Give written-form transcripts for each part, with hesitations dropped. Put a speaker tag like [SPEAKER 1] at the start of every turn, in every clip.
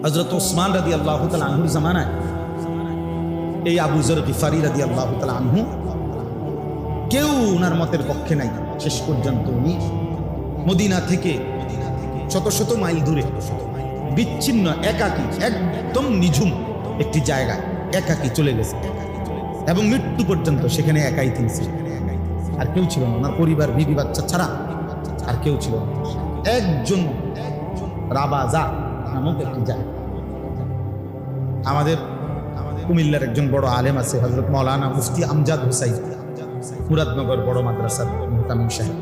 [SPEAKER 1] হযরত ওসমান রাদিয়াল্লাহু তাআলা আনহুর জামানায় এই আবু যর গিফারি রাদিয়াল্লাহু তাআলা আনহু কেউ ওনার মতের পক্ষে নাই। শেষ পর্যন্ত উনি মদিনা থেকে শত শত মাইল দূরে বিচ্ছিন্ন একাকী একদম নিঝুম একটি জায়গায় একাকী চলে গেছে এবং মৃত্যু পর্যন্ত সেখানে একাই তিনি ছিলেন। আর কেউ ছিল না, ওনার পরিবার বিবি বাচ্চা ছাড়া আর কেউ ছিল না। একজন রাবাজা নামক একটি জায়গা। আমাদের কুমিল্লার একজন বড় আলেম আছে হযরত মাওলানা মুফতি আমজাদ হুসাইন, মুরাদনগর বড় মাদ্রাসার মুহতামিম সাহেব।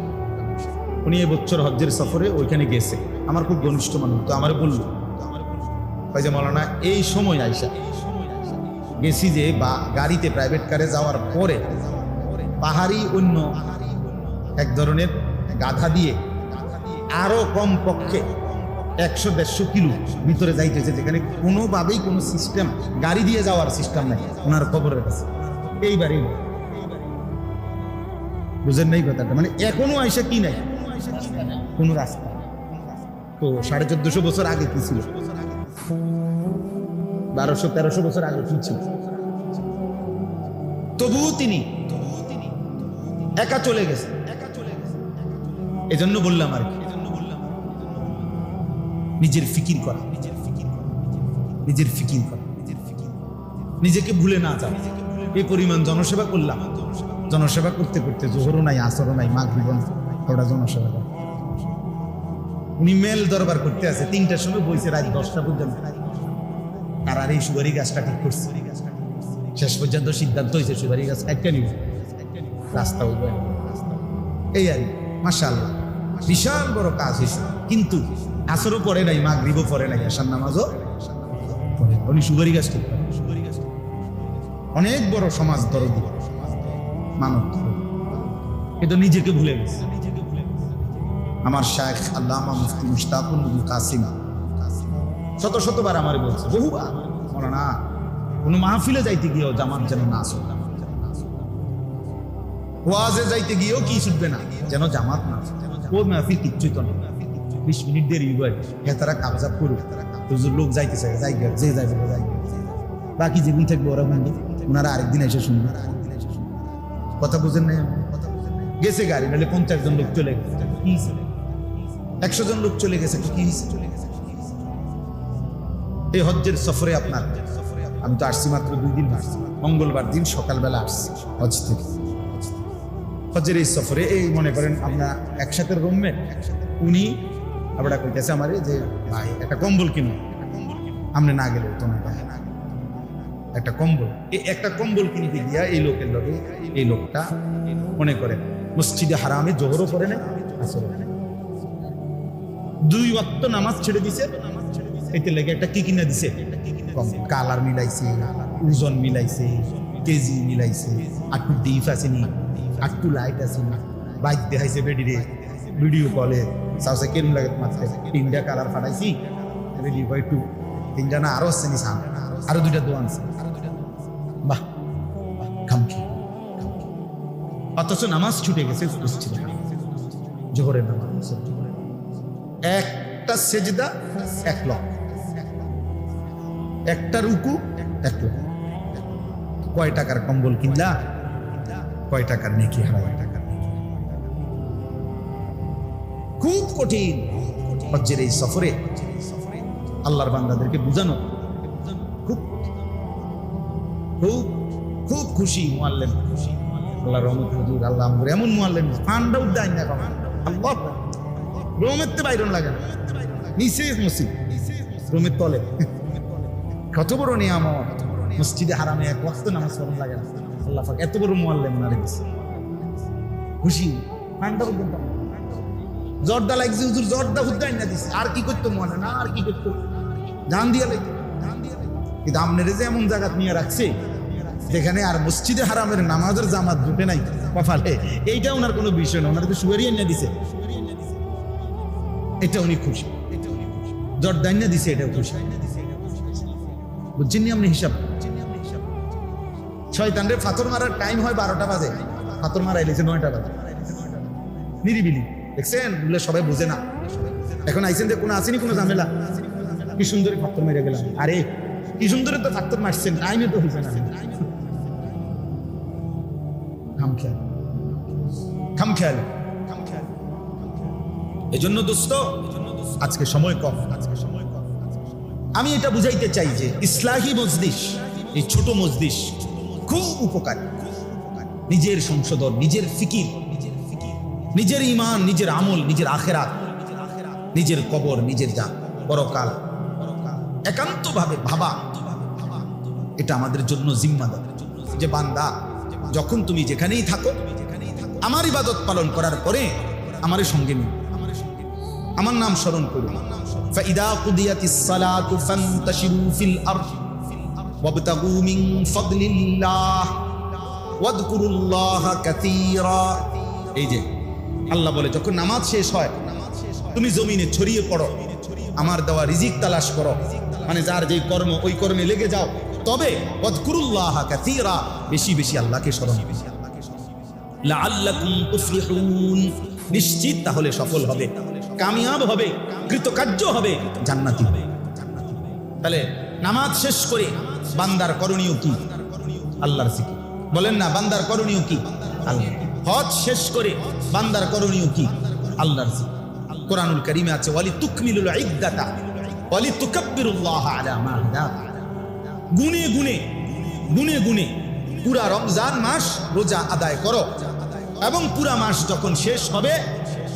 [SPEAKER 1] উনি এবছর হজ্জের সফরে ওইখানে গেছে। আমার খুব ঘনিষ্ঠ মানুষ, তো আমার বলল যে মাওলানা এই সময় আইসা গেছি যে বা গাড়িতে প্রাইভেট কারে যাওয়ার পরে পাহাড়ি অন্য এক ধরনের গাধা দিয়ে আরো কম পক্ষে 100-150 কিলো ভিতরে যাইতেছে, যেখানে কোনোভাবেই কোনো সিস্টেম গাড়ি দিয়ে যাওয়ার সিস্টেম নাই ওনার খবরের কাছে। এইবারই বুঝেন নাই কথাটা, মানে এখনো আইসা কি নাই কোনো রাস্তা। তো 1450 বছর আগে কি ছিল, 1200-1300 বছর আগে কি ছিল, তবুও তিনি একা চলে গেছে। এজন্য বললাম আর কি, নিজের ফিকির করা, নিজের ফিকির করা, নিজেকে ভুলে না যাও। এই পরিমাণ জনসেবা করলাম, জনসেবা করতে করতে জোহরও নাই, আসরও নাই, মাগরিব নাই, ওটা জনসেবা করে। উনি মেল দরবার করতে আছে, 3টার সময় বইছে রাত 10টা পর্যন্ত। আর এই সুপারি গাছটা ঠিক করছে, শেষ পর্যন্ত সিদ্ধান্ত হয়েছে সুপারি গাছ একটা নিব, রাস্তা হইব। এই আর মাশাআল্লাহ বিশাল বড় কাজ হয়েছে। কিন্তু আসরও পড়ে নাই, মাগরিবও পড়ে নাই, আশার নামাজও পড়ে। উনি সুপারি গাছ ঠিক করে। অনেক বড় সমাজ দরদি মানব, কিন্তু নিজেকে ভুলে গেছে। আমার শাইখ আল্লামা মুফতি মুশতাকুল কাসিম শত শতবার আমারে বলছে, বহুবার, মাওলানা কোনো মাহফিলে যাইতে গিয়েও জামাত যেন না আসে, ওয়াজে যাইতে গিয়েও কি ছুটবে না, যেন জামাত না আসে। ও মাহফিল কিচ্ছুই তো না, 20 মিনিট দেরি হয়, হেতারা কাবজা করুক, হুজুর লোক যাইতেছে যাই, যে যাইবে যাই, বাকি জীবন থাকবে ওরা বন্ধু, ওনারা আরেকদিন এসে শুনবে। কথা বুঝেন নাই? গেছে গাড়ি, নাহলে 50 জন লোক চলে গেছে, 100 জন লোক চলে গেছে, কি হয়েছে? এই হজ্জের সফরে আপনার, আমি তো আসছি মাত্র 2 দিন, মঙ্গলবার দিন সকালবেলা আসছি হজ থেকে। হজ্জের এই সফরে এই মনে করেন আমরা একসাথে রুমমেট, উনি আমরা কইতেছে আমারে যে ভাই একটা কম্বল কিনো, আপনি না গেলে তোমার একটা কম্বল, এই একটা কম্বল কিনতে গিয়া এই লোকের লগে এই লোকটা মনে করেন মসজিদে হারামে জোহরও করে না, আসলে 2 ওয়াক্ত নামাজ ছেড়ে দিছে। এতে লেগে একটা কি কিনা দিছে, কালার মিলাইছে, ওজন মিলাইছে, কেজি মিলাইছে, আটটু ডিফ আসেনি, আটটু লাইট আসেনি, বাইক দেখাইছে বেডিরে, ভিডিও কলে সাউসে কেরম লাগে মাত্রে 3টা কালার ফাটাইছি, রেডি হয় 2, 3টা না আরো আসছেনি, আরো 2টা দোয়ান আছে। বাহ খামখি, অথচ নামাজ ছুটে গেছে জোহরের নামাজ। একটা সেজদা 1 লক্ষ, একটা রুকু 1 লক্ষ। কয় টাকার কম্বল কিনলা, কয় টাকার নেকি হারায়। খুব কঠিন হজ্জের এই সফরে আল্লাহর বান্দাদেরকে বুঝানো। খুব খুব খুব খুশি মুআল্লিম, আল্লাহ রহমত হুজুর, আল্লাহ আমরে এমন মুআল্লিম ফান্ডা উদ্দাই না কম, আল্লাহ রহমতে বাইরন লাগে না, নিচে মসজিদ রুমের তলে। কত বড় নিয়ামত, মসজিদে হারামে 1 ওয়াক্ত নামাজ পড়া লাগে না। আল্লাহ পাক এত বড় মুআল্লিম না রেখেছে, খুশি ফান্ডা উদ্দাই। জর্দা লাগছে হুজুর, জর্দা উদ্দাই না দিছে, আর কি করতো মনে না, আর কি করতো, জান দিয়া লাগতো। কিন্তু আপনার যে এমন জায়গা নিয়ে রাখছে যেখানে আর মসজিদে হারামের নামাজের জামাত জুটে নাই কপালে, এইটা ওনার কোনো বিষয় না, ওনার তো সুয়ারি এনে দিছে, এটা উনি খুশি। জর্দাইনা দিছে, এটাও খুশি। বুঝছেন আপনি হিসাব? শয়তানরে পাথর মারার টাইম হয় 12টা বাজে, পাথর মারাই লেছে 9টা বাজে, নিরিবিলি। দেখছেন বলে সবাই বুঝে না। এখন আইসেন যে কোনো আসেনি কোনো ঝামেলা, কি সুন্দর ফাত্তর মেরে গেলাম, আরে কি সুন্দর তো ফাত্তর মারছেন, টাইমে তো হয়েছে না। খামখেয়াল। এজন্য দোস্ত আজকে সময় কম, আমি এটা বুঝাইতে চাই যে ইসলাহি মজলিস, এই ছোট মজলিস খুব উপকারী। নিজের সংশোধন, নিজের ফিকির, নিজের ঈমান, নিজের আমল, নিজের আখিরাত, নিজের কবর, নিজের পরকাল একান্তভাবে ভাবা, এটা আমাদের জন্য জিম্মাদার। যে বান্দা, যখন তুমি যেখানেই থাকো, আমার ইবাদত পালন করার পরে আমারই সঙ্গে নিও, আমার নাম স্মরণ করুন। فإذا قضيت الصلاة فانتشروا في الأرض وابتغوا من فضل الله واذكروا الله كثيرا। এই যে আল্লাহ বলে, যখন নামাজ শেষ হয় তুমি জমিনে ছড়িয়ে পড়ো, আমার দেওয়া রিজিক তালাশ করো, মানে যার যেই কর্ম ওই কর্মে লেগে যাও। তবে ওয়াযকুরুল্লাহ কাসীরা, বেশি বেশি আল্লাহকে স্মরণ করো। লাআল্লাকুম তুফলিহুন, নিশ্চিত তাহলে সফল হবে, কামিয়াব হবে, কৃতকার্য হবে, জান্নাতি হবে। তাহলে নামাজ শেষ করে বান্দার করণীয় কি? আল্লাহর জিকির। বলেন না, বান্দার করণীয় কি? আল্লাহ। হজ শেষ করে বান্দার করণীয় কি? আল্লাহর জিকির। কোরআনুল কারীমে আছে ওয়ালি তুকমিলুল ইদ্দাতা ওয়ালি তুকাব্বিরুল্লাহ আলা মা হাদাকুম। গুনে গুনে গুনে গুনে পুরা রমজান মাস রোজা আদায় করো, এবং পুরা মাস যখন শেষ হবে,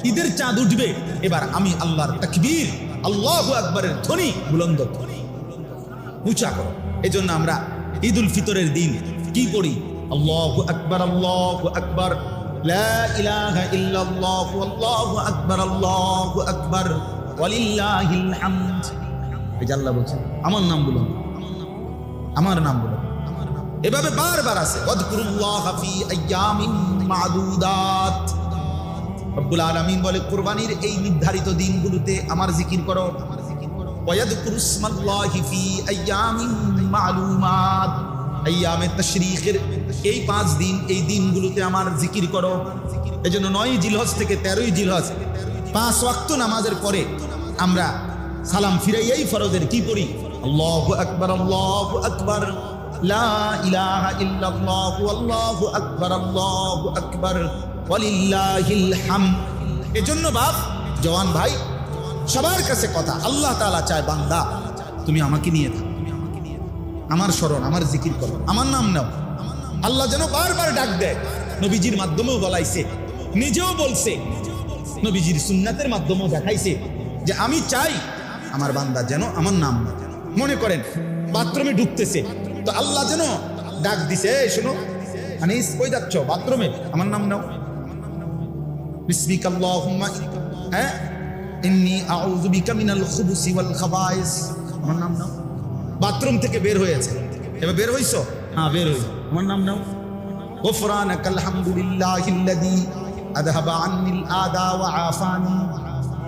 [SPEAKER 1] ঈদের চাঁদ উঠবে, এবার আমি আল্লাহর তাকবীর, আল্লাহু আকবারের ধ্বনি বুলন্দ উঁচা করো। এজন্য আমরা ঈদুল ফিতরের দিন কি পড়ি? আল্লাহু আকবার, আল্লাহু আকবার, লা ইলাহা ইল্লাল্লাহু আল্লাহু আকবার, আল্লাহু আকবার, ওয়ালিল্লাহিল হামদ। এই যে আল্লাহ বলছেন আমার নাম বলুন, আমার নাম বলুন। এভাবে বারবার আছে ওয়াযকুরুল্লাহ ফি আইয়ামিন মা'দুদাত। রব্বুল আলামিন বলে, কুরবানির এই নির্ধারিত দিনগুলোতে আমার জিকির করো। ওয়াযকুরুসমাল্লাহি ফি আইয়ামিন মা'লুমাত, আইয়ামে তাশরীকের এই 5 দিন, এই দিনগুলোতে আমার জিকির করো। এজন্য 9 জিলহজ থেকে 13 জিলহজ 5 ওয়াক্ত নামাজের পরে আমরা সালাম ফিরাইয়াই ফরজের কি পড়ি? আল্লাহু আকবার, আল্লাহু আকবার, লা ইলাহা ইল্লাল্লাহু আল্লাহু আকবার, আল্লাহু আকবার, ওয়ালিল্লাহিল হামদ। এজন্য বাপ, জওয়ান ভাই, সবার কাছে কথা, আল্লাহ তাআলা চায় বান্দা তুমি আমাকে নিয়ে থাকো, আমার স্মরণ, আমার জিকির করো, আমার নাম নাও। আল্লাহ যেন বারবার ডাক দেয়, নবীজির মাধ্যমেও বলাইছে, নিজেও বলছে, নবীজির সুন্নাতের মাধ্যমেও দেখাইছে যে আমি চাই আমার বান্দা যেন আমার নাম নাও। মনে করেন বাথরুমে ঢুকতেছে, তো আল্লাহ যেন ডাক দিছে, এই শোনো আনিস, কই যাচ্ছ? বাথরুমে, আমার নাম নাও। বিসমিকাল্লাহুম্মা ইন্নী আউযু বিকা মিনাল খুবুসি ওয়াল খাবায়েস, আমার নাম নাও। বাথরুম থেকে বের হয়েছে, এবার বের হইছো? হ্যাঁ বের হই, আমার নাম নাও। গুফরানাকাল হামদুলিল্লাহিল্লাযী আযহাবা আন্নিল আদা ওয়া আফানি।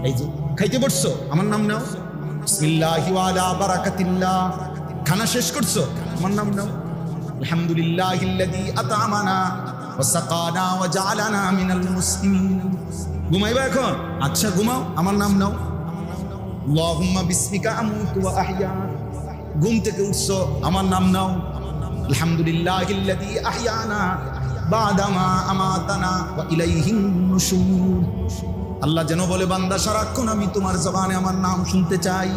[SPEAKER 1] এই যে খাইতে বসছো, আমার নাম নাও। বিসমিল্লাহি ওয়া আলা বারাকাতিল্লাহ। খানা শেষ করছো, আমার নাম নাও। আলহামদুলিল্লাহিল্লাযী আত'আমানা ওয়া সাকানা ওয়া জাআলানা মিনাল মুসলিমিন। ঘুমাইবা এখন? আচ্ছা ঘুমাও, আমার নাম নাও। আল্লাহুম্মা বিসমিকা আমুতু ওয়া আহইয়া। ঘুম থেকে উঠছো, আমার নাম নাও। আলহামদুলিল্লাহিল্লাযী আহইয়ানা বা'দামা আমাতানা ওয়া ইলাইহিন নুশুর। আল্লাহ যেন বলে, বান্দা সারাক্ষণ আমি তোমার জবানে আমার নাম শুনতে চাই।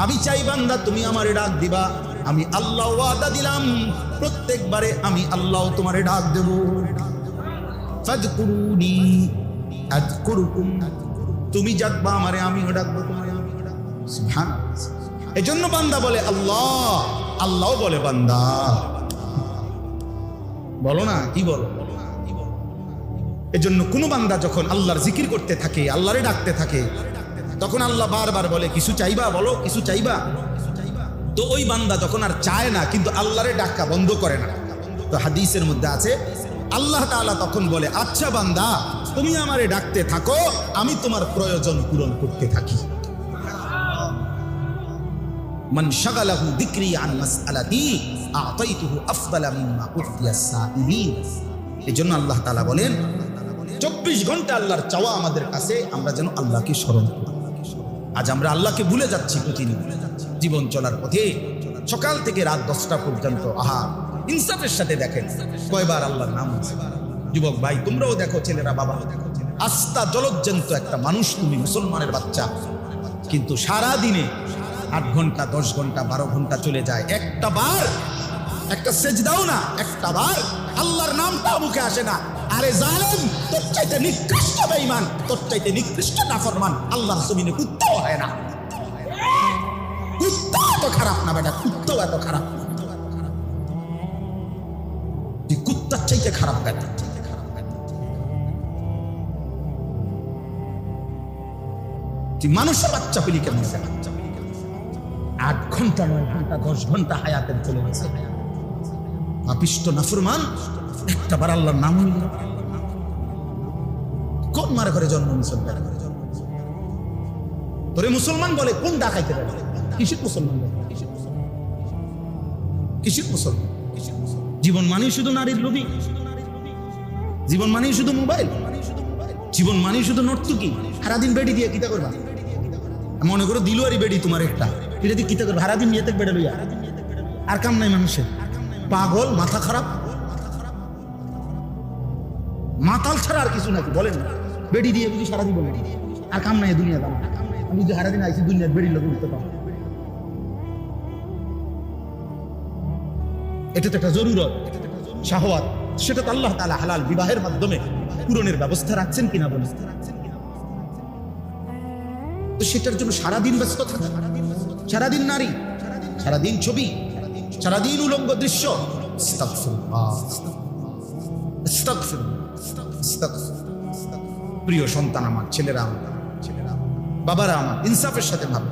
[SPEAKER 1] আমি চাই বান্দা তুমি আমারে ডাক দিবা। আমি আল্লাহ ওয়াদা দিলাম, প্রত্যেকবারে আমি আল্লাহ তোমারে ডাক দেব। ফাযকুরুনি আযকুরুকুম, তুমি ডাকবা আমারে, আমিও ডাকবো তোমারে। সুবহানাল্লাহ। এজন্য বান্দা বলে আল্লাহ, আল্লাহও বলে বান্দা। বলো না, কি বলো? এজন্য কোন বান্দা যখন আল্লাহর জিকির করতে থাকে, আল্লাহরে ডাকতে থাকে, তখন আল্লাহ বারবার বলে, কিছু চাইবা? বলো, কিছু চাইবা? তো ওই বান্দা যখন আর চায় না, কিন্তু আল্লাহরে ডাকা বন্ধ করে না, তো হাদিসের মধ্যে আছে আল্লাহ তাআলা তখন বলে, আচ্ছা বান্দা তুমি আমারে ডাকতে থাকো, আমি তোমার প্রয়োজন পূরণ করতে থাকি। মান শাগালাহু যিকরি আন মাসআলাতি আ'তাইতুহু আফদালা মিম্মা উতিয়াস সাইলিন। এজন্য আল্লাহ তাআলা বলেন 24 ঘন্টা আল্লাহর চাওয়া আমাদের কাছে, আমরা যেন আল্লাহকে স্মরণ করি। আজ আমরা আল্লাহকে ভুলে যাচ্ছি প্রতিদিন জীবন চলার পথে। সকাল থেকে রাত 10টা পর্যন্ত আহা ইনসাফের সাথে দেখেন কয়বার আল্লাহর নাম আছে। যুবক ভাই তোমরাও দেখো, ছেলেরা বাবা, আস্থা জলজ্জন্ত একটা মানুষ তুমি, মুসলমানের বাচ্চা, কিন্তু সারা দিনে 8 ঘন্টা 10 ঘন্টা 12 ঘন্টা চলে যায়, একটা বার একটা সেজদাও না, একটা বার আল্লাহর নামটা মুখে আসে না। আরে জালেম, তোর চাইতে নিকৃষ্ট বেঈমান, তোর চাইতে নিকৃষ্ট নাফরমান আল্লাহর জমিনে কুত্তাও হয় না। কুত্তা এত খারাপ না বেটা, কুত্তাও এত খারাপ না। তুই কুত্তার চাইতে খারাপ বেটা। তুই মানুষের বাচ্চা পেলি কেমন? 8 ঘন্টা 9 ঘন্টা 10 ঘন্টা হায়াতের চলে গেছে। পাপিষ্ট নাফরমান একটা বার আল্লাহর নাম নিল। কোন মার ঘরে জন্ম মুসলমান? তোরে মুসলমান বলে কোন ডাকাইতে পারে? কিসের মুসলমান বলে? কিসের মুসলমান? জীবন মানেই শুধু নারীর লোভী, জীবন মানেই শুধু মোবাইল, জীবন মানেই শুধু নর্তুকি। সারাদিন বেডি দিয়ে কিতা করবা? মনে করো দিলুয়ারি বেডি তোমার একটা, এটা দিয়ে কিতা করবা? সারাদিন নিয়ে বেড়ে লইয়া আর কাম নাই মানুষের। পাগল, মাথা খারাপ, মাতাল ছাড়া আর কিছু নাকি বলেন? বেডি দিয়ে বুঝি সারাদিন বলে আর কাম নাই দুনিয়া দাম। আমি যদি সারাদিন আইসি দুনিয়ার বেড়ি লোক উঠতে পারবো, এটা তো একটা জরুরত, শাহওয়াত, সেটা তো আল্লাহ তাআলা হালাল বিবাহের মাধ্যমে পূরণের ব্যবস্থা রাখছেন কিনা বলেন? তো সেটার জন্য সারাদিন ব্যস্ত থাকা, সারাদিন নারী, সারাদিন ছবি, সারাদিন উলঙ্গ দৃশ্য। প্রিয় সন্তান আমার, ছেলেরা আমার, বাবারা আমার, ইনসাফের সাথে ভাবো,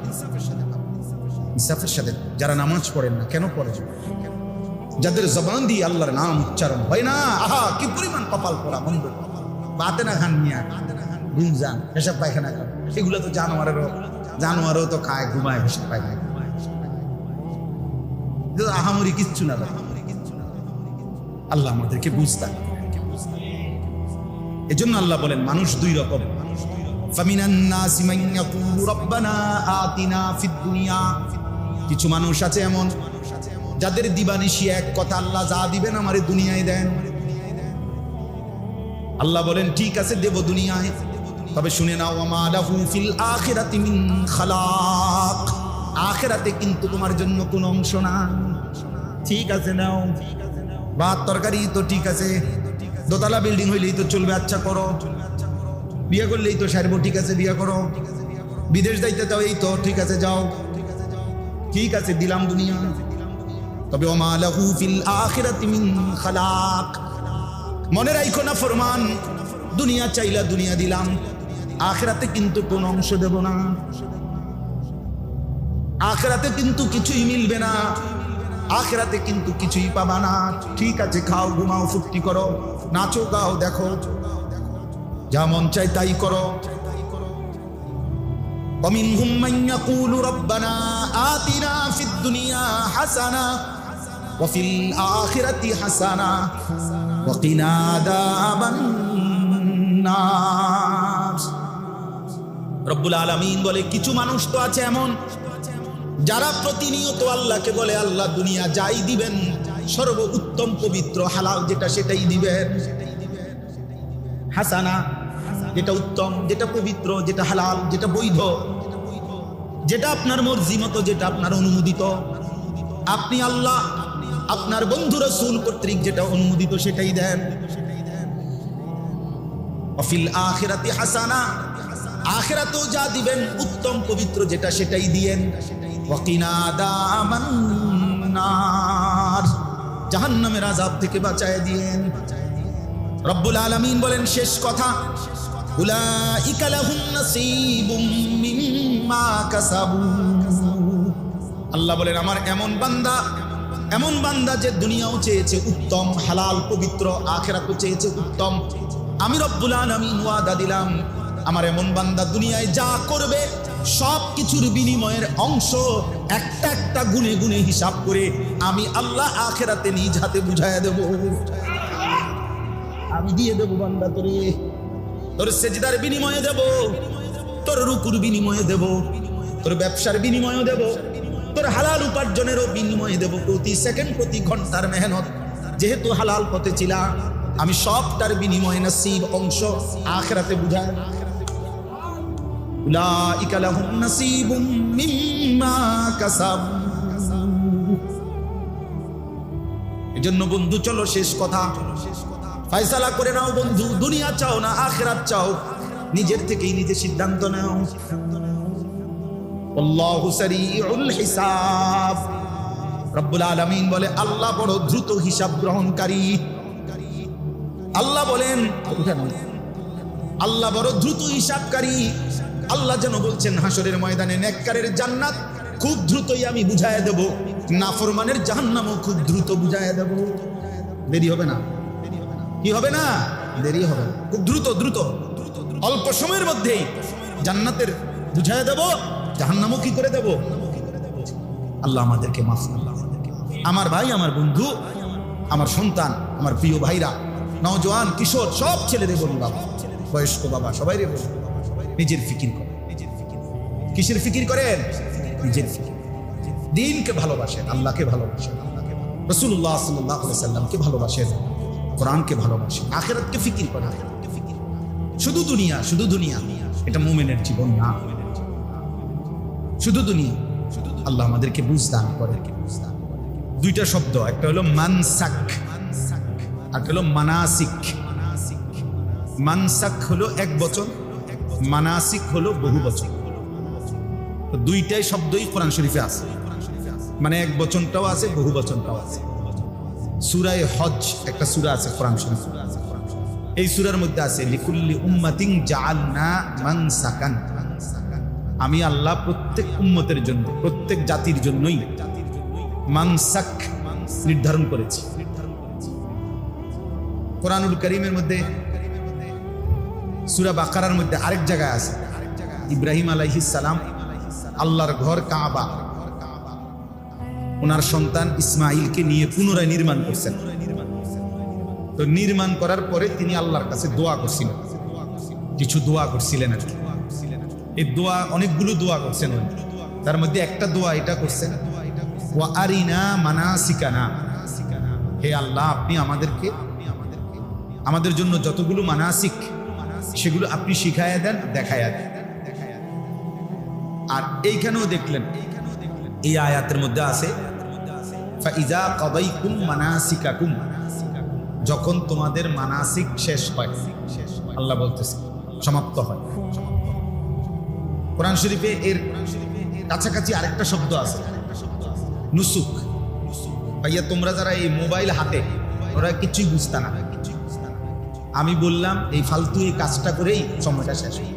[SPEAKER 1] ইনসাফের সাথে। যারা নামাজ পড়েন না, কেন পড়ে? যাদের জবান দিয়ে আল্লাহর নাম উচ্চারণ হয় না, আহা কি পরিমাণ কপাল পোড়া বন্ধ। বাতে না খান মিয়া, গুমজান, পেশাব পায়খানা খান, এগুলো তো জানোয়ারও তো খায়, ঘুমায়, পেশাব পায়খানা। আহামরি কিচ্ছু না। আল্লাহ আমাদেরকে বুঝতে, এজন্য আল্লাহ বলেন মানুষ 2 রকম। কিছু মানুষ আছে এমন যাদের দিবানিশি এক কথা, আল্লাহ যা দিবেন আমারে দুনিয়ায় দেন। আল্লাহ বলেন ঠিক আছে দেব দুনিয়ায়, তবে শুনে নাও ওয়া লাহু ফিল আখিরাতি মিন খালাক, আখিরাতে কিন্তু তোমার জন্য কোনো অংশ না। ঠিক আছে নাও, ভাত তরকারি তো ঠিক আছে, দোতলা বিল্ডিং হইলেই তো চলবে, আচ্ছা করো। বিয়ে করলেই তো সারবো, ঠিক আছে বিয়ে করো। বিদেশ যাইতে চাও, এই তো ঠিক আছে যাও, ঠিক আছে দিলাম দুনিয়া। তবে ওয়া মা লাহু ফিল আখিরাতি মিন খালাক, মনে রাখো না ফরমান, দুনিয়া চাইলা দুনিয়া দিলাম, আখিরাতে কিন্তু কোন অংশ দেব না, আখিরাতে কিন্তু কিছুই মিলবে না, আখিরাতে কিন্তু কিছুই পাবা না। ঠিক আছে খাও, ঘুমাও, ফুর্তি করো, নাচো, গাও, দেখো, যা মন চাই তাই করো। ومنهم من يقول ربنا آتنا في الدنيا حسنة وفي الآخرة حسنة وقنا عذاب النار। রব্বুল আলামিন বলে কিছু মানুষ তো আছে এমন যারা প্রতিনিয়ত আল্লাহকে বলে আল্লাহ দুনিয়া যাই দিবেন, সর্ব উত্তম পবিত্র হালাল যেটা সেটাই দিবেন। হাসানা যেটা উত্তম, যেটা পবিত্র, যেটা হালাল, যেটা বৈধ, যেটা আপনার মর্জি মতো, যেটা আপনার অনুমোদিত, আপনি আল্লাহ আপনার বন্ধু রাসূল কর্তৃক যেটা অনুমোদিত সেটাই দেন। ওয়াফিল আখিরাতি হাসানা, আখিরাতেও যা দিবেন উত্তম পবিত্র যেটা সেটাই দিয়েন। ওয়াকিনা আযাবান নার, জাহান্নামের আযাব থেকে বাঁচায় দিয়েন। রব্বুল আলামিন বলেন শেষ কথা, উলাইকা লাহুম নাসীবুম মিম্মা কাসাবু। আল্লাহ বলেন আমার এমন বান্দা যে দুনিয়াও চেয়েছে উত্তম হালাল পবিত্র, আখিরাতও চেয়েছে উত্তম, আমি রব্বুল আলামিন ওয়াদা দিলাম আমার এমন বান্দা দুনিয়ায় যা করবে সব কিছুর বিনিময়ের অংশ একটা একটা গুনে গুনে হিসাব করে আমি আল্লাহ আখিরাতে নিজ হাতে বুঝাইয়া দেব। আমি দিয়ে দেব বান্দা তোরে, তোর সেজদার বিনিময়ে দেব, তোর রুকুর বিনিময়ে দেব, তোর ব্যবসার বিনিময়ও দেব, তোর হালাল উপার্জনেরও বিনিময় দেব, প্রতি সেকেন্ড প্রতি ঘন্টার মেহনত যেহেতু হালাল পথে ছিলা, আমি সবটার বিনিময় নসিব অংশ আখিরাতে বুঝাই। উলাইকা লাহুম নসিবুম মিম্মা কাসাবু। এজন্য বন্ধু চলো শেষ কথা ফয়সালা করে নাও বন্ধু, দুনিয়া চাও না আখিরাত চাও, নিজের থেকেই নিজে সিদ্ধান্ত নাও। আল্লাহু সারিউল হিসাব। রব্বুল আলামিন বলে আল্লাহ বড় দ্রুত হিসাব গ্রহণকারী। আল্লাহ বলেন আল্লাহ বড় দ্রুত হিসাবকারী। আল্লাহ যেন বলছেন হাসরের ময়দানে নেককারের জান্নাত খুব দ্রুতই আমি বুঝায় দেব, নাফরমানের জাহান্নামও খুব দ্রুত বুঝায় দেব। দেরি হবে না, কি হবে না, দেরি হবে না, খুব দ্রুত দ্রুত অল্প সময়ের মধ্যেই জান্নাতের বুঝায় দেব, জাহান্নামও কি করে দেব। আল্লাহ আমাদেরকে মাফ করুন। আমার ভাই, আমার বন্ধু, আমার সন্তান, আমার প্রিয় ভাইরা, নওজোয়ান, কিশোর, সব ছেলেদের বলি, বাবা, বয়স্ক বাবা, সবাই রে বলি, নিজের ফিকির করেন। কিসের ফিকির করেন? নিজের ফিকির। দ্বীনকে ভালোবাসেন, আল্লাহকে ভালোবাসেন, রাসূলুল্লাহ সাল্লাল্লাহু আলাইহি সাল্লামকে ভালোবাসেন, কোরআনকে ভালোবাসেন, আখিরাতকে ফিকির করেন। শুধু দুনিয়া, শুধু দুনিয়া, এটা মুমিনের জীবন না। শুধু দুনিয়া, আল্লাহ আমাদেরকে বুঝ দান করে। দুইটা শব্দ, একটা হলো মানসাক, আর একটা হলো মানাসিক। মানসাক হলো এক বচন, মানাসিক হলো বহু বচন। তো দুইটাই শব্দই কোরআন শরীফে আছে, মানে এক বচনটাও আছে, বহু বচনটাও আছে। সূরা হজ একটা সূরা আছে কোরআন শরীফে, এই সূরার মধ্যে আছে লিকুল্লি উম্মাতিন জাআলনা মানসাকান। আমি আল্লাহ প্রত্যেক উম্মতের জন্য, প্রত্যেক জাতির জন্যই মানসাক নির্ধারণ করেছি। কোরআনুল কারীমের মধ্যে সূরা বাকারার মধ্যে আরেক জায়গায় আছে, ইব্রাহিম আলাইহিস সালাম আল্লাহর ঘর কাবা ওনার সন্তান ইসমাইলকে নিয়ে পুনরায় নির্মাণ করছেন। তো নির্মাণ করার পরে তিনি আল্লাহর কাছে দোয়া করছিলেন, কিছু দোয়া করছিলেন আর কি। এই দোয়া, অনেকগুলো দোয়া করছেন, তার মধ্যে একটা দোয়া এটা করছেন, ওয়া আরিনা মানাসিকানা, হে আল্লাহ আপনি আমাদেরকে, আমাদের জন্য যতগুলো মানাসিক সেগুলো আপনি শিখায়া দেন, দেখায়া দেন। আর এইখানেও দেখলেন এই আয়াতের মধ্যে আছে ফাইজা কাদাইকুম মানাসিকাকুম, যখন তোমাদের মানাসিক শেষ হয়, আল্লাহ বলতেছে সমাপ্ত হয়। কোরআন শরীফে এর কাছাকাছি আরেকটা শব্দ আছে নুসুক। ভাইয়া তোমরা যারা এই মোবাইল হাতে, ওরা কিছুই বুঝতা না, আমি বললাম এই ফালতু এই কাজটা করেই সময়টা শেষ হয়।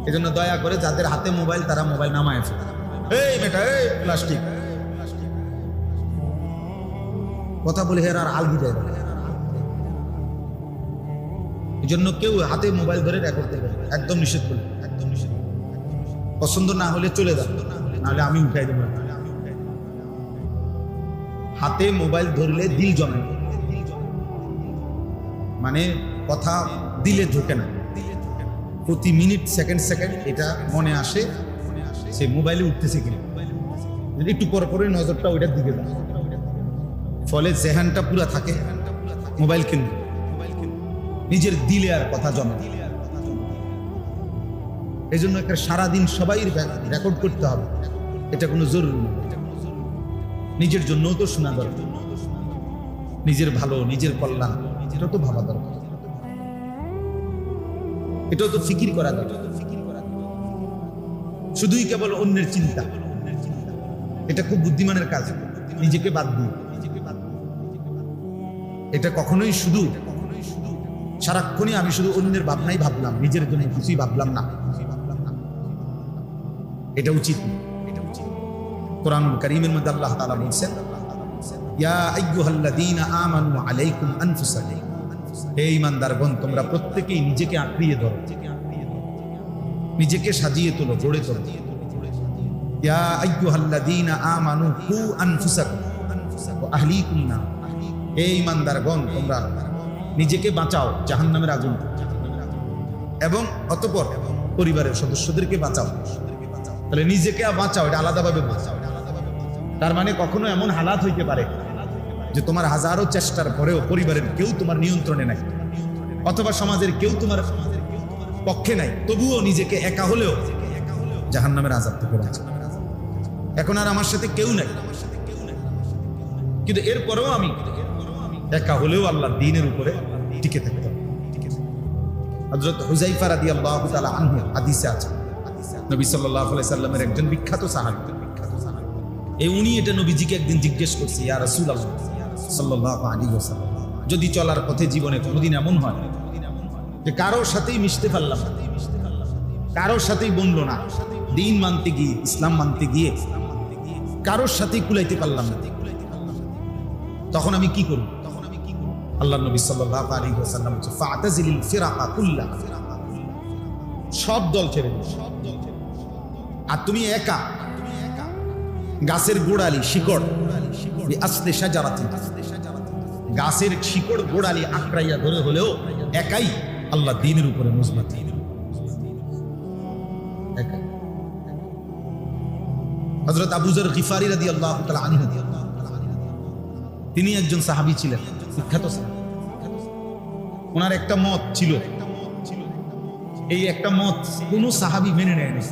[SPEAKER 1] এই জন্য দয়া করে যাদের হাতে মোবাইল তারা মোবাইল নামায় ফেলে। এই বেটা, এই প্লাস্টিক কথা বলে হের আর আলগি দেয়। এই জন্য কেউ হাতে মোবাইল ধরে রেকর্ড করবে, একদম নিষেধ করবে, একদম নিষেধ। পছন্দ না হলে চলে যাবে, নাহলে আমি উঠাই দেবো। হাতে মোবাইল ধরলে দিল জমে, মানে কথা দিলে ঢোকে না। প্রতি মিনিট সেকেন্ড সেকেন্ড এটা মনে আসে সে মোবাইলে উঠতেছে কিনা, একটু পর পরে নজরটা ওইটার দিকে যায়, ফলে জেহানটা পুরা থাকে মোবাইল কেন্দ্র, নিজের দিলে আর কথা জমে। এই জন্য একটা সারাদিন সবাই রেকর্ড করতে হবে, এটা কোনো জরুরি না। নিজের জন্যও তো শোনা দরকার, নিজের ভালো, নিজের কল্যাণ, এটা তো ভাবা দরকার, এটাও তো ফিকির করা দরকার। শুধুই কেবল অন্যের চিন্তা, এটা খুব বুদ্ধিমানের কাজ, নিজেকে বাদ দিয়ে। এটা কখনোই শুধু সারাক্ষণই আমি শুধু অন্যের ভাবনাই ভাবলাম, নিজের জন্য কিছুই ভাবলাম না, এটা উচিত না। কোরআনুল কারীমের মধ্যে আল্লাহ তাআলা বলেছেন ইয়া আইয়ুহাল্লাযীনা আমানু আলাইকুম আনফুসাকুম, হে ঈমানদারগণ তোমরা প্রত্যেকেই নিজেকে আঁকড়িয়ে ধরো, নিজেকে সাজিয়ে তোলো, গড়ে তোলো। ইয়া আইয়ুহাল্লাযীনা আমানু কু আনফুসাকুম ওয়া আহলিকুম নার, হে ঈমানদারগণ তোমরা নিজেকে বাঁচাও জাহান্নামের আগুন, এবং অতঃপর পরিবারের সদস্যদেরকে বাঁচাও। তাহলে নিজেকে বাঁচাও, এটা আলাদাভাবে বাঁচাও। তার মানে কখনো এমন হালাত হইতে পারে যে তোমার হাজারো চেষ্টার পরেও পরিবারের কেউ তোমার নিয়ন্ত্রণে নাই, অথবা সমাজের কেউ তোমার পক্ষে নাই, তবুও নিজেকে একা হলেও জাহান্নামের আযাব থেকে বাঁচাও। এখন আর আমার সাথে কেউ নাই, কিন্তু এরপরেও আমি একা হলেও আল্লাহর দ্বীনের উপরে টিকে থাকতে হবে। হযরত হুযায়ফা রাদিয়াল্লাহু তাআলা আনহু হাদিসে আছে, নবী সাল্লাল্লাহু আলাইহি সাল্লামের একজন বিখ্যাত সাহাবী, উনি এটা নবীজিকে একদিন জিজ্ঞেস করছে, ইয়া রাসূলুল্লাহ সাল্লাল্লাহু আলাইহি ওয়াসাল্লাম, যদি চলার পথে জীবনে কোনোদিন এমন হয় যে কারোর সাথেই মিশতে পারলাম না, কারোর সাথেই বনলো না, দ্বীন মানতে গিয়ে, ইসলাম মানতে গিয়ে কারোর সাথেই কুলাইতে পারলাম না, তখন আমি কি করব? আল্লাহর নবী সাল্লাল্লাহু আলাইহি ওয়াসাল্লাম বলেন, ফাতাজিলিল ফিরাকা কুল্লাহা, সব দল ছেড়ে দাও, আর তুমি একা গাছের গোড়ালি শিকড়, আসলে শাজারাতি, গাছের শিকড় গোড়ালি আঁকড়াইয়া ধরে হলেও একাই আল্লাহ দ্বীনের উপরে মজবুত। হযরত আবু যর গিফারি রাদিয়াল্লাহু তাআলা আনহু, তিনি একজন সাহাবী ছিলেন, বিখ্যাত সাহাবী। ওনার একটা মত ছিল, এই একটা মত কোন সাহাবী মেনে নেয়নি,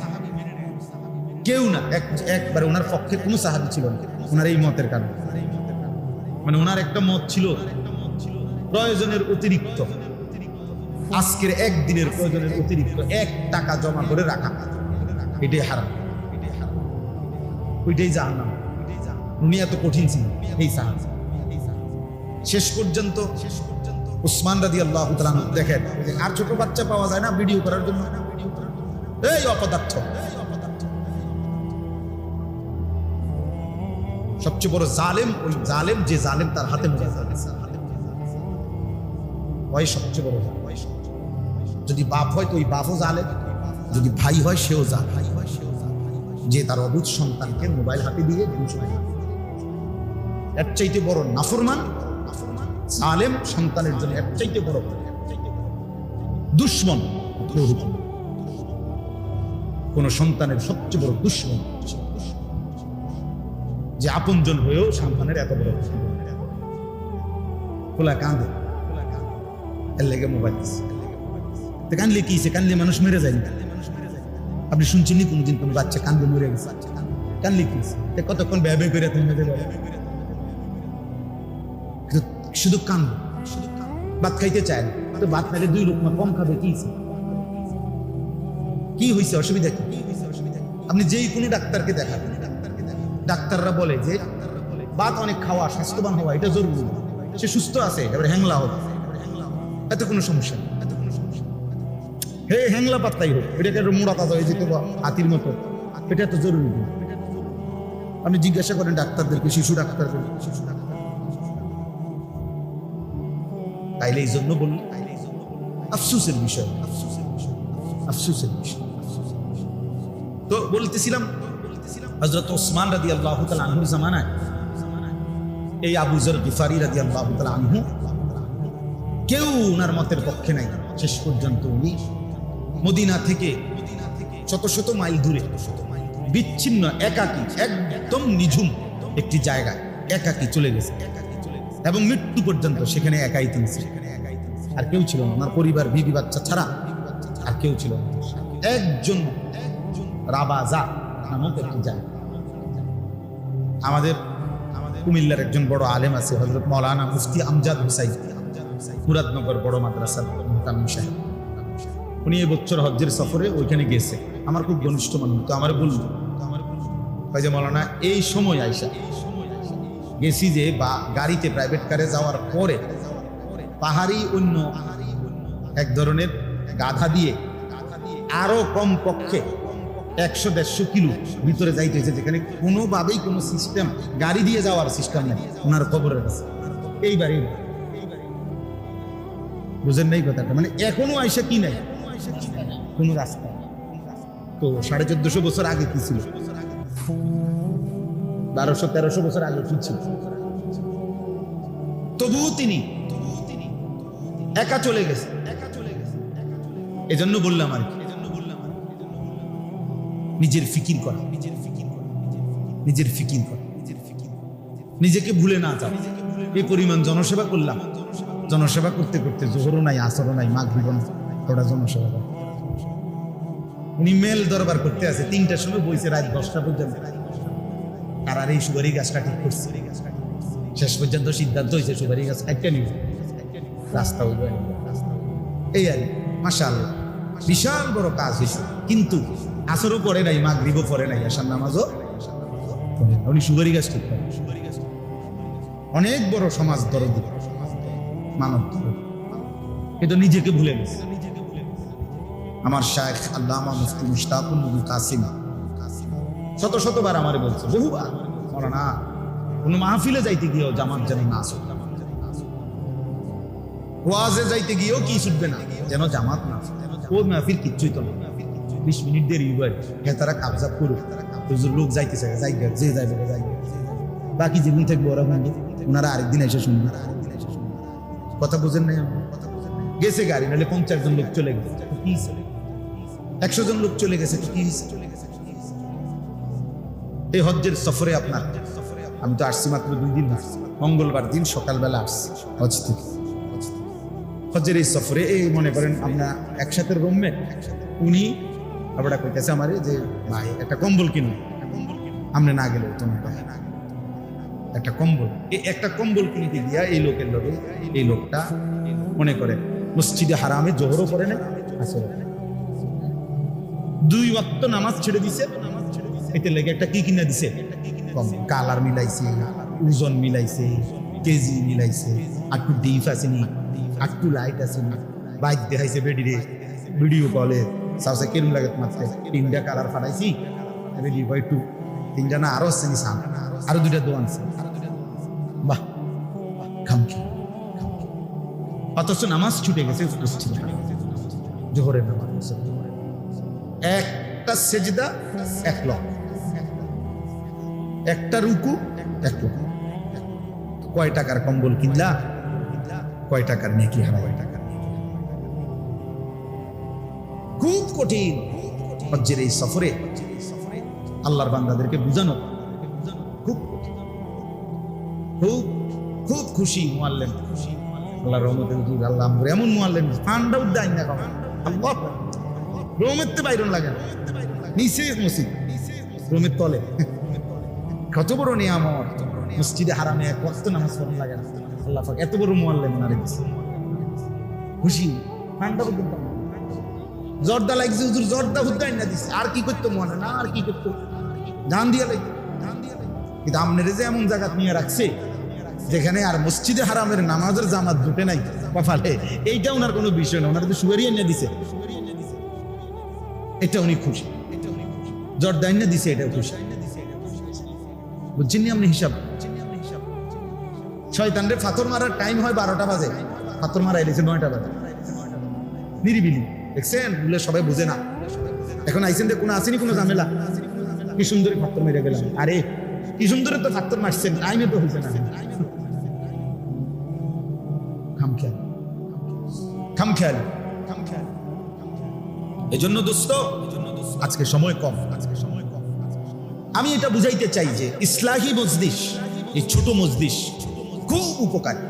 [SPEAKER 1] কেউ না, একবারে ওনার পক্ষে কোন সাহাবী ছিল না ওনার এই মতের কারণে। মানে ওনার একটা মত ছিল, প্রয়োজনের অতিরিক্ত, আজকের একদিনের প্রয়োজনের অতিরিক্ত 1 টাকা জমা করে রাখা, এটাই হারাম, ওইটাই জাহান্নাম। উনি এত কঠিন ছিল এই সাহাবী। শেষ পর্যন্ত উসমান রাদিয়াল্লাহু তাআলা দেখেন, আর ছোট বাচ্চা পাওয়া যায় না ভিডিও করার জন্য, এই অপদার্থ। সবচেয়ে বড় জালেম ওই জালেম যে জালেম তার হাতে মরে যাবে, ওই সবচেয়ে বড় জালেম। যদি বাপ হয় তো ওই বাপও জালেম, যদি ভাই হয় সেও জালেম, যে তার অবুঝ সন্তানকে মোবাইল হাতে দিয়ে এর চাইতে বড় নাফরমান জালেম সন্তানের জন্য এর চাইতে বড় দুশমন কোন সন্তানের সবচেয়ে বড় দুশমন, যে আপনজন হয়েও সন্তানের এত বড় খোলা কাঁদে, এর লেগে মোবাইল কানলে কি কানলে মানুষ মেরে যায় না। আপনি শুনছেন কোনদিন কোন বাচ্চা কান্দে মরে গেছে? কানলে কি কতক্ষণ ব্যয় করে তুমি মেরে যাবে, শুধু কান্দ, ভাত খাইতে চায় না, তো ভাত খাইলে 2 লোকমা কম খাবে, কি হয়েছে, অসুবিধা কি? আপনি যেই কোনো ডাক্তারকে দেখাবেন, ডাক্তাররা বলে যে ভাত অনেক খাওয়া, স্বাস্থ্যবান হওয়া এটা জরুরি, সে সুস্থ আছে, এবার হ্যাংলা হবে, এত কোনো সমস্যা নেই। হে হ্যাংলা পাত্তাই হোক, এটাকে মোড়া তাজা হয়ে যেত বা হাতির মতো, এটা এত জরুরি। আপনি জিজ্ঞাসা করেন ডাক্তারদেরকে, শিশু ডাক্তারদের, তাইলে এই জন্য বলল আফসোসের বিষয়, আফসোসের বিষয়। তো বলতেছিলাম হযরত ওসমান রাদিয়াল্লাহু তাআলা আনহুর জামানায় এই আবু যর গিফারি রাদিয়াল্লাহু তাআলা আনহু, কেউ ওনার মতের পক্ষে নাই। শেষ পর্যন্ত উনি মদিনা থেকে শত শত মাইল দূরে বিচ্ছিন্ন একাকী, একদম নিঝুম একটি জায়গায় একাকী চলে গেছে, এবং মৃত্যু পর্যন্ত সেখানে একাই তিনি ছিলেন, আর কেউ ছিল না। ওনার পরিবার, বিবি, বাচ্চা ছাড়া আর কেউ ছিল না। একজন রাবাজা নামক একটি জায়গা। আমাদের কুমিল্লার একজন বড় আলেম আছে, হযরত মাওলানা মুফতি আমজাদ হুসাইন, মুরাদনগর বড় মাদ্রাসার মুহতামিম সাহেব। উনি এই বছর হজ্জের সফরে ওইখানে গেছে, আমার খুব ঘনিষ্ঠ মানুষ। তো আমার বলল যে মাওলানা এই সময় আইসা গেছি যে বা গাড়িতে প্রাইভেট কারে যাওয়ার পরে পাহাড়ি অন্য এক ধরনের গাধা দিয়ে আরো কম পক্ষে 100-150 কিলো ভিতরে যাইতে হয়েছে, যেখানে কোনোভাবেই কোনো সিস্টেম গাড়ি দিয়ে যাওয়ার সিস্টেম নেই ওনার খবরের কাছে। এইবার বুঝেন নাই কথাটা? মানে এখনো আইসা কি নাই কোনো রাস্তা। তো 1450 বছর আগে কি ছিল, 1200-1300 বছর আগে কি ছিল? তবুও তিনি একা চলে গেছে। এজন্য বললাম আর কি, নিজের ফিকির করা, নিজের ফিকির করা, নিজেকে ভুলে না যাও। এই পরিমাণ জনসেবা করলাম, জনসেবা করতে করতে জোহরও নাই, আসরও নাই, মাগরিবও নাই, ওটা জনসেবা করে। উনি মেল দরবার করতে আছে, 3টার সময় বইছে রাত 10টা পর্যন্ত। আর এই সুপারি গাছটা ঠিক করছে, শেষ পর্যন্ত সিদ্ধান্ত হয়েছে সুপারি গাছ একটা নিবে, রাস্তা হইবে। এই আর মাশাআল্লাহ বিশাল বড় কাজ হয়েছে। কিন্তু আসরও পড়ে নাই, মাগরিবও পড়ে নাই, আশার নামাজও উনি সুপারি গাছ ঠিক করেন। অনেক বড় সমাজ দরদি, মানব, কিন্তু নিজেকে ভুলে গেছে। আমার শায়েখ আল্লামা মুফতি মুশতাকুল নবী কাসিম শত শতবার আমারে বলছে, বহুবার, না কোন মাহফিলে যাইতে গিয়েও জামাত যেন না ছুটে, ওয়াজে যাইতে গিয়েও কি ছুটবে না, যেন জামাত না ছুটে। ও মাহফিল কিচ্ছুই তো না, 20 মিনিট দেরি হয়, তারা কাবজা করুক, লোক যাইতেছে যে যাইবে যাইবে, বাকি যেদিন থাকবে ওরা বন্ধু, ওনারা আরেকদিন এসে শুনবে। কথা বুঝেন নাই? গেছে গাড়ি, নাহলে 50 জন লোক চলে গেছে, 100 জন লোক চলে গেছে, কি এই হজ্জের সফরে আপনার, আমি তো আসছি মাত্র 2 দিন, মঙ্গলবার দিন সকালবেলা আসছি হজ থেকে। হজ্জের এই সফরে এই মনে করেন আমরা একসাথে রুমমেট, উনি আবার কইতেছে আমারে যে ভাই একটা কম্বল কিনুন, আমরা না গেলে তোমার একটা কম্বল, এই একটা কম্বল কিনতে গিয়া এই লোকের লগে এই লোকটা মনে করে মসজিদে হারামে জোহরও করে না, আসলে 2 ওয়াক্ত নামাজ ছেড়ে দিছে। এতে লেগে একটা কি কিনা দিছে, কালার মিলাইছে, ওজন মিলাইছে, কেজি মিলাইছে, একটু ডিপ আসেনি, একটু লাইট আসেনি, বাইক দেখাইছে বেডিরে, ভিডিও কলে সাউসে কেরম লাগে মাত্র 3টা কালার ফাটাইছি, ডিপ একটু 3টা না আরো আসেনি, সাম আরো 2টা দোয়ান আছে। বাহ, খামখি। অথচ নামাজ ছুটে গেছে জোহরের নামাজ, একটা সেজদা 1 লক্ষ, একটা রুকু 1 লক্ষ। কয় টাকার কম্বল কিনলা, কয় টাকার নেকি হারাই। খুব কঠিন হজ্জের এই সফরে আল্লাহর বান্দাদেরকে বুঝানো, খুব খুব খুব খুশি মুআল্লিম, আল্লাহর রহমতে হুজুর, আল্লাহ আমরে এমন মুআল্লিম ফান্ডা উদ্দাইন না কম, আল্লাহ রহমতে বাইরন লাগে না, নিচে মসজিদ রুমের তলে, কত বড় নিয়ামত। মসজিদে হারামে 1 ওয়াক্ত নামাজ পড়ন লাগে না, আল্লাহ পাক এত বড় মুআল্লিম নারে দিছে, খুশি ফান্ডা উদ্দাইন। জর্দা লাগছে হুজুর, জর্দা উদ্দাইন না দিছে, আর কি করতে মনে না, আর কি করতে জান দিয়া লাগে। কিন্তু আমনের যে এমন জায়গা নিয়ে রাখছে যেখানে আর মসজিদে হারামের নামাজের জামাত জুটে নাই কপালে, এইটা ওনার কোনো বিষয় না, ওনার তো সুগারি এনে দিছে, এটা উনি খুশি। জর্দা এনে দিছে, এটাও খুশি। বুঝছেন আপনি হিসাব? শয়তানরে ফাতর মারার টাইম হয় 12টা বাজে, ফাতর মারা এলেছে 9টা বাজে, নিরিবিলি, দেখছেন বলে সবাই বুঝে না। এখন আইসেন কোনো আসেনি কোনো ঝামেলা, কি সুন্দরী ফাতর মেরে গেলাম, আরে কি সুন্দরী তো ফাতর মারছেন, টাইমে তো হয়েছে না। খামখেয়ালি। এজন্য দোস্ত আজকে সময় কম, আমি এটা বুঝাইতে চাই যে ইসলাহি মজলিস, এই ছোট মজলিস খুব উপকারী।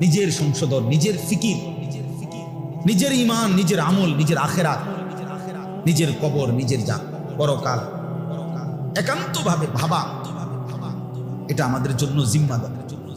[SPEAKER 1] নিজের সংশোধন, নিজের ফিকির, নিজের ঈমান, নিজের আমল, নিজের আখিরাত, নিজের কবর, নিজের পরকাল একান্তভাবে ভাবা, এটা আমাদের জন্য জিম্মাদার।